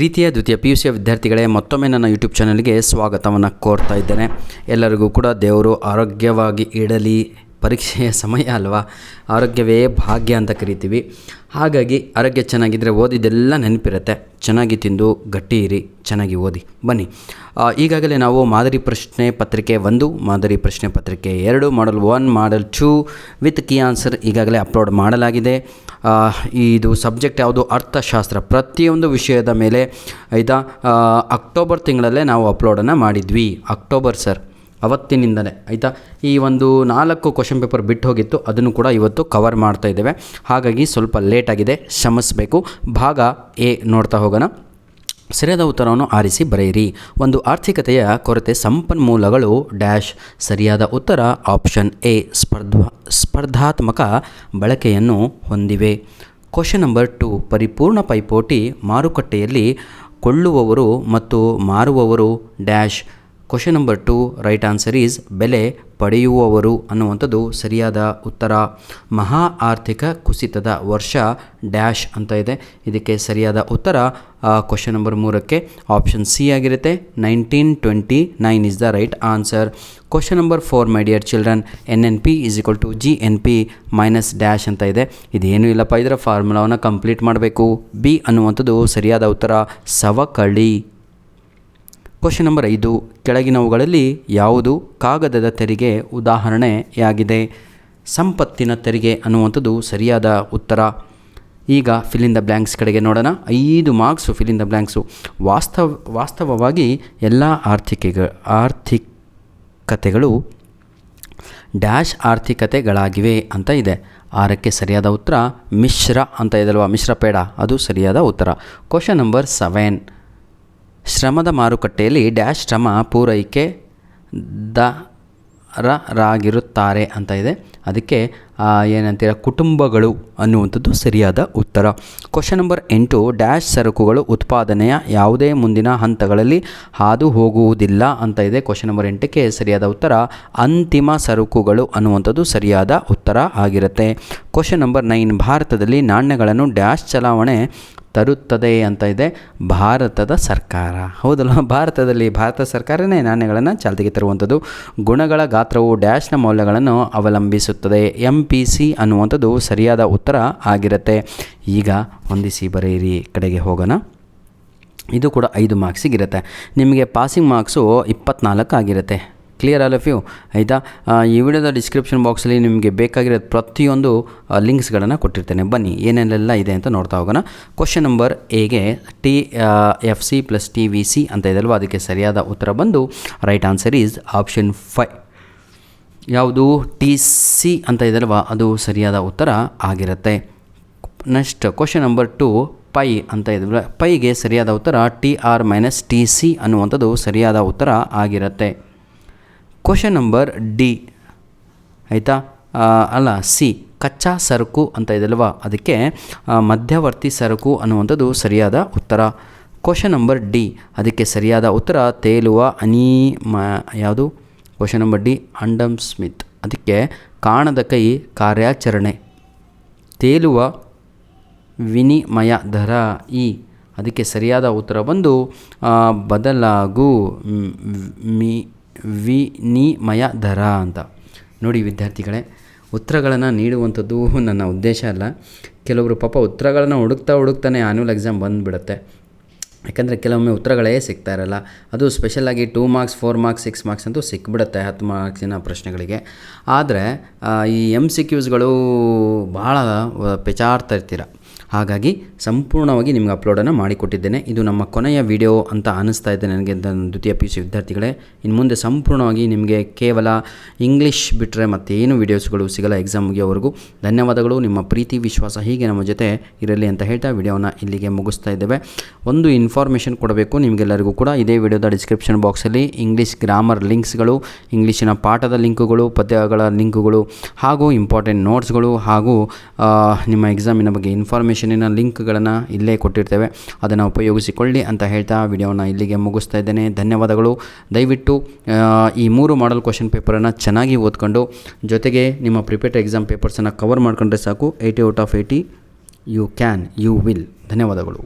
ಪ್ರೀತಿಯ ದ್ವಿತೀಯ PUC ವಿದ್ಯಾರ್ಥಿಗಳೇ, ಮತ್ತೊಮ್ಮೆ ನನ್ನ ಯೂಟ್ಯೂಬ್ ಚಾನಲ್ಗೆ ಸ್ವಾಗತವನ್ನು ಕೋರ್ತಾ ಇದ್ದೇನೆ. ಎಲ್ಲರಿಗೂ ಕೂಡ ದೇವರು ಆರೋಗ್ಯವಾಗಿ ಇಡಲಿ. ಪರೀಕ್ಷೆಯ ಸಮಯ ಅಲ್ವಾ, ಆರೋಗ್ಯವೇ ಭಾಗ್ಯ ಅಂತ ಕರಿತೀವಿ. ಹಾಗಾಗಿ ಆರೋಗ್ಯ ಚೆನ್ನಾಗಿದ್ದರೆ ಓದಿದ್ದೆಲ್ಲ ನೆನಪಿರುತ್ತೆ. ಚೆನ್ನಾಗಿ ತಿಂದು ಗಟ್ಟಿ ಇರಿ, ಚೆನ್ನಾಗಿ ಓದಿ. ಬನ್ನಿ, ಈಗಾಗಲೇ ನಾವು ಮಾದರಿ ಪ್ರಶ್ನೆ ಪತ್ರಿಕೆ 1, ಮಾದರಿ ಪ್ರಶ್ನೆ ಪತ್ರಿಕೆ 2, ಮಾಡಲ್ 1, ಮಾಡಲ್ 2 ವಿತ್ ಕೀ ಆನ್ಸರ್ ಈಗಾಗಲೇ ಅಪ್ಲೋಡ್ ಮಾಡಲಾಗಿದೆ. ಇದು ಸಬ್ಜೆಕ್ಟ್ ಯಾವುದು? ಅರ್ಥಶಾಸ್ತ್ರ. ಪ್ರತಿಯೊಂದು ವಿಷಯದ ಮೇಲೆ ಆಯಿತಾ, ಅಕ್ಟೋಬರ್ ತಿಂಗಳಲ್ಲೇ ನಾವು ಅಪ್ಲೋಡನ್ನು ಮಾಡಿದ್ವಿ. ಅಕ್ಟೋಬರ್ ಸರ್, ಅವತ್ತಿನಿಂದಲೇ ಆಯಿತಾ. ಈ ಒಂದು 4 ಕ್ವಶನ್ ಪೇಪರ್ ಬಿಟ್ಟು ಹೋಗಿತ್ತು, ಅದನ್ನು ಕೂಡ ಇವತ್ತು ಕವರ್ ಮಾಡ್ತಾ ಇದ್ದೇವೆ. ಹಾಗಾಗಿ ಸ್ವಲ್ಪ ಲೇಟಾಗಿದೆ, ಕ್ಷಮಿಸಬೇಕು. ಭಾಗ ಎ ನೋಡ್ತಾ ಹೋಗೋಣ. ಸರಿಯಾದ ಉತ್ತರವನ್ನು ಆರಿಸಿ ಬರೆಯಿರಿ. ಒಂದು ಆರ್ಥಿಕತೆಯ ಕೊರತೆ ಸಂಪನ್ಮೂಲಗಳು ಡ್ಯಾಶ್. ಸರಿಯಾದ ಉತ್ತರ ಆಪ್ಷನ್ ಎ, ಸ್ಪರ್ಧಾತ್ಮಕ ಬಳಕೆಯನ್ನು ಹೊಂದಿವೆ. ಕ್ವಶನ್ ನಂಬರ್ 2, ಪರಿಪೂರ್ಣ ಪೈಪೋಟಿ ಮಾರುಕಟ್ಟೆಯಲ್ಲಿ ಕೊಳ್ಳುವವರು ಮತ್ತು ಮಾರುವವರು dash. Question number 2 right answer is ಬೆಲೆ ಪಡೆಯುವವರು ಅನ್ನುವಂಥದ್ದು ಸರಿಯಾದ ಉತ್ತರ. ಮಹಾ ಆರ್ಥಿಕ ಕುಸಿತದ ವರ್ಷ ಡ್ಯಾಶ್ ಅಂತ ಇದೆ. ಇದಕ್ಕೆ ಸರಿಯಾದ ಉತ್ತರ ಕ್ವಶನ್ ನಂಬರ್ 3ಕ್ಕೆ ಆಪ್ಷನ್ ಸಿ ಆಗಿರುತ್ತೆ. 1929 is the right answer. Question number 4 my dear children, NNP = GNP minus dash ಅಂತ ಇದೆ. ಇದೇನು ಇಲ್ಲಪ್ಪ, ಇದರ ಫಾರ್ಮುಲಾವನ್ನು ಕಂಪ್ಲೀಟ್ ಮಾಡಬೇಕು. ಬಿ ಅನ್ನುವಂಥದ್ದು ಸರಿಯಾದ ಉತ್ತರ, ಸವಕಳಿ. ಕ್ವಶನ್ ನಂಬರ್ 5, ಕೆಳಗಿನವುಗಳಲ್ಲಿ ಯಾವುದು ಕಾಗದದ ತೆರಿಗೆ ಉದಾಹರಣೆಯಾಗಿದೆ? ಸಂಪತ್ತಿನ ತೆರಿಗೆ ಅನ್ನುವಂಥದ್ದು ಸರಿಯಾದ ಉತ್ತರ. ಈಗ ಫಿಲ್ ಇನ್ ದ ಬ್ಲ್ಯಾಂಕ್ಸ್ ಕಡೆಗೆ ನೋಡೋಣ. 5 marks fill in the blanks. ವಾಸ್ತವವಾಗಿ ಎಲ್ಲ ಆರ್ಥಿಕತೆಗಳು ಡ್ಯಾಶ್ ಆರ್ಥಿಕತೆಗಳಾಗಿವೆ ಅಂತ ಇದೆ. 6ಕ್ಕೆ ಸರಿಯಾದ ಉತ್ತರ ಮಿಶ್ರ ಅಂತ ಇದಲ್ವ, ಮಿಶ್ರ ಪೇಡ, ಅದು ಸರಿಯಾದ ಉತ್ತರ. ಕ್ವಶನ್ ನಂಬರ್ 7, ಶ್ರಮದ ಮಾರುಕಟ್ಟೆಯಲ್ಲಿ ಡ್ಯಾಶ್ ಶ್ರಮ ಪೂರೈಕೆದಾರರಾಗಿರುತ್ತಾರೆ ಅಂತ ಇದೆ. ಅದಕ್ಕೆ ಏನಂತೀರ, ಕುಟುಂಬಗಳು ಅನ್ನುವಂಥದ್ದು ಸರಿಯಾದ ಉತ್ತರ. ಕ್ವಶನ್ ನಂಬರ್ 8, ಡ್ಯಾಶ್ ಸರಕುಗಳು ಉತ್ಪಾದನೆಯ ಯಾವುದೇ ಮುಂದಿನ ಹಂತಗಳಲ್ಲಿ ಹಾದು ಹೋಗುವುದಿಲ್ಲ ಅಂತ ಇದೆ. ಕ್ವಶನ್ ನಂಬರ್ 8ಕ್ಕೆ ಸರಿಯಾದ ಉತ್ತರ ಅಂತಿಮ ಸರಕುಗಳು ಅನ್ನುವಂಥದ್ದು ಸರಿಯಾದ ಉತ್ತರ ಆಗಿರುತ್ತೆ. ಕ್ವಶನ್ ನಂಬರ್ 9, ಭಾರತದಲ್ಲಿ ನಾಣ್ಯಗಳನ್ನು ಡ್ಯಾಶ್ ಚಲಾವಣೆ ತರುತ್ತದೆ ಅಂತ ಇದೆ. ಭಾರತದ ಸರ್ಕಾರ. ಹೌದಲ್ವ, ಭಾರತ ಸರ್ಕಾರನೇ ನಾಣ್ಯಗಳನ್ನು ಚಾಲ್ತಿಗೆ ತರುವಂಥದ್ದು. ಗುಣಗಳ ಗಾತ್ರವು ಡ್ಯಾಶ್ನ ಮೌಲ್ಯಗಳನ್ನು ಅವಲಂಬಿಸುತ್ತದೆ. MPC ಅನ್ನುವಂಥದ್ದು ಸರಿಯಾದ ಉತ್ತರ ಆಗಿರುತ್ತೆ. ಈಗ ಹೊಂದಿಸಿ ಬರೆಯಿರಿ ಕಡೆಗೆ ಹೋಗೋಣ. ಇದು ಕೂಡ 5 ಮಾರ್ಕ್ಸಿಗಿರುತ್ತೆ. ನಿಮಗೆ ಪಾಸಿಂಗ್ ಮಾರ್ಕ್ಸು 24 ಆಗಿರುತ್ತೆ. ಕ್ಲಿಯರ್ ಆಲ್ ಆಫ್ ಯು, ಆಯಿತಾ. ಈ ವಿಡಿಯೋದ ಡಿಸ್ಕ್ರಿಪ್ಷನ್ ಬಾಕ್ಸಲ್ಲಿ ನಿಮಗೆ ಬೇಕಾಗಿರೋದು ಪ್ರತಿಯೊಂದು ಲಿಂಕ್ಸ್ಗಳನ್ನು ಕೊಟ್ಟಿರ್ತೇನೆ. ಬನ್ನಿ, ಏನೇನೆಲ್ಲ ಇದೆ ಅಂತ ನೋಡ್ತಾ ಹೋಗೋಣ. ಕ್ವಶನ್ ನಂಬರ್ ಎಗೆ TFC + TVC ಅಂತ ಇದಲ್ವ, ಅದಕ್ಕೆ ಸರಿಯಾದ ಉತ್ತರ ಬಂದು ರೈಟ್ ಆನ್ಸರ್ ಈಸ್ ಆಪ್ಷನ್ 5. ಯಾವುದು? TC ಅಂತ ಇದಲ್ವ, ಅದು ಸರಿಯಾದ ಉತ್ತರ ಆಗಿರುತ್ತೆ. ನೆಕ್ಸ್ಟ್ ಕ್ವಶನ್ ನಂಬರ್ 2, ಪೈ ಅಂತ ಇದಲ್ವ, ಪೈಗೆ ಸರಿಯಾದ ಉತ್ತರ TR - TC ಅನ್ನುವಂಥದ್ದು ಸರಿಯಾದ ಉತ್ತರ ಆಗಿರುತ್ತೆ. ಕ್ವಶನ್ ನಂಬರ್ ಡಿ, ಆಯಿತಾ, ಸಿ, ಕಚ್ಚಾ ಸರಕು ಅಂತ ಇದಲ್ವ, ಅದಕ್ಕೆ ಮಧ್ಯವರ್ತಿ ಸರಕು ಅನ್ನುವಂಥದ್ದು ಸರಿಯಾದ ಉತ್ತರ. ಕ್ವಶನ್ ನಂಬರ್ ಡಿ, ಅದಕ್ಕೆ ಸರಿಯಾದ ಉತ್ತರ ತೇಲುವ ಯಾವುದು? ಕ್ವಶನ್ ನಂಬರ್ ಡಿ ಅಂಡಮ್ ಸ್ಮಿತ್, ಅದಕ್ಕೆ ಕಾಣದ ಕೈ ಕಾರ್ಯಾಚರಣೆ. ತೇಲುವ ವಿನಿಮಯ ದರ ಅದಕ್ಕೆ ಸರಿಯಾದ ಉತ್ತರ ಬಂದು ಬದಲಾಗು ವಿನಿಮಯ ದರ ಅಂತ. ನೋಡಿ ವಿದ್ಯಾರ್ಥಿಗಳೇ, ಉತ್ತರಗಳನ್ನು ನೀಡುವಂಥದ್ದು ನನ್ನ ಉದ್ದೇಶ ಅಲ್ಲ. ಕೆಲವರು ಪಾಪ ಉತ್ತರಗಳನ್ನು ಹುಡುಕ್ತಾನೆ ಆ್ಯನ್ಯುವಲ್ ಎಕ್ಸಾಮ್ ಬಂದುಬಿಡುತ್ತೆ. ಯಾಕಂದರೆ ಕೆಲವೊಮ್ಮೆ ಉತ್ತರಗಳೇ ಸಿಗ್ತಾ ಇರಲ್ಲ. ಅದು ಸ್ಪೆಷಲಾಗಿ 2 ಮಾರ್ಕ್ಸ್, 4 ಮಾರ್ಕ್ಸ್, 6 ಮಾರ್ಕ್ಸ್ ಅಂತೂ ಸಿಕ್ಬಿಡುತ್ತೆ 10 ಮಾರ್ಕ್ಸಿನ ಪ್ರಶ್ನೆಗಳಿಗೆ. ಆದರೆ ಈ MCQsಗಳು ಭಾಳ ಪೆಚಾಡ್ತಾ ಇರ್ತೀರ. ಹಾಗಾಗಿ ಸಂಪೂರ್ಣವಾಗಿ ನಿಮ್ಗೆ ಅಪ್ಲೋಡನ್ನು ಮಾಡಿಕೊಟ್ಟಿದ್ದೇನೆ. ಇದು ನಮ್ಮ ಕೊನೆಯ ವಿಡಿಯೋ ಅಂತ ಅನ್ನಿಸ್ತಾ ಇದೆ ನನಗೆ, ದ್ವಿತೀಯ PUC ವಿದ್ಯಾರ್ಥಿಗಳೇ. ಇನ್ನು ಮುಂದೆ ಸಂಪೂರ್ಣವಾಗಿ ನಿಮಗೆ ಕೇವಲ ಇಂಗ್ಲೀಷ್ ಬಿಟ್ಟರೆ ಮತ್ತೇನು ವೀಡಿಯೋಸ್ಗಳು ಸಿಗಲ್ಲ ಎಕ್ಸಾಮ್ ಮುಗಿಯೋವರೆಗೂ. ಧನ್ಯವಾದಗಳು. ನಿಮ್ಮ ಪ್ರೀತಿ ವಿಶ್ವಾಸ ಹೀಗೆ ನಮ್ಮ ಜೊತೆ ಇರಲಿ ಅಂತ ಹೇಳ್ತಾ ವಿಡಿಯೋನ ಇಲ್ಲಿಗೆ ಮುಗಿಸ್ತಾ ಇದ್ದೇವೆ. ಒಂದು ಇನ್ಫಾರ್ಮೇಷನ್ ಕೊಡಬೇಕು ನಿಮಗೆಲ್ಲರಿಗೂ ಕೂಡ. ಇದೇ ವಿಡಿಯೋದ ಡಿಸ್ಕ್ರಿಪ್ಷನ್ ಬಾಕ್ಸಲ್ಲಿ ಇಂಗ್ಲೀಷ್ ಗ್ರಾಮರ್ ಲಿಂಕ್ಸ್ಗಳು, ಇಂಗ್ಲೀಷಿನ ಪಾಠದ ಲಿಂಕುಗಳು, ಪದ್ಯಗಳ ಲಿಂಕುಗಳು ಹಾಗೂ ಇಂಪಾರ್ಟೆಂಟ್ ನೋಟ್ಸ್ಗಳು ಹಾಗೂ ನಿಮ್ಮ ಎಕ್ಸಾಮಿನ ಬಗ್ಗೆ ಇನ್ಫಾರ್ಮೇಷನಿನ ಲಿಂಕ್ಗಳನ್ನು ಇಲ್ಲೇ ಕೊಟ್ಟಿರ್ತೇವೆ. ಅದನ್ನು ಉಪಯೋಗಿಸಿಕೊಳ್ಳಿ ಅಂತ ಹೇಳ್ತಾ ವಿಡಿಯೋನ ಇಲ್ಲಿಗೆ ಮುಗಿಸ್ತಾ ಇದ್ದೇನೆ. ಧನ್ಯವಾದಗಳು. ದಯವಿಟ್ಟು ಈ 3 ಮಾಡಲ್ ಕ್ವಶನ್ ಪೇಪರನ್ನು ಚೆನ್ನಾಗಿ ಓದ್ಕೊಂಡು, ಜೊತೆಗೆ ನಿಮ್ಮ ಪ್ರಿಪೇರ್ಡ್ ಎಕ್ಸಾಮ್ ಪೇಪರ್ಸನ್ನು ಕವರ್ ಮಾಡಿಕೊಂಡ್ರೆ ಸಾಕು. 80 out of 80 you can, you will. ಧನ್ಯವಾದಗಳು.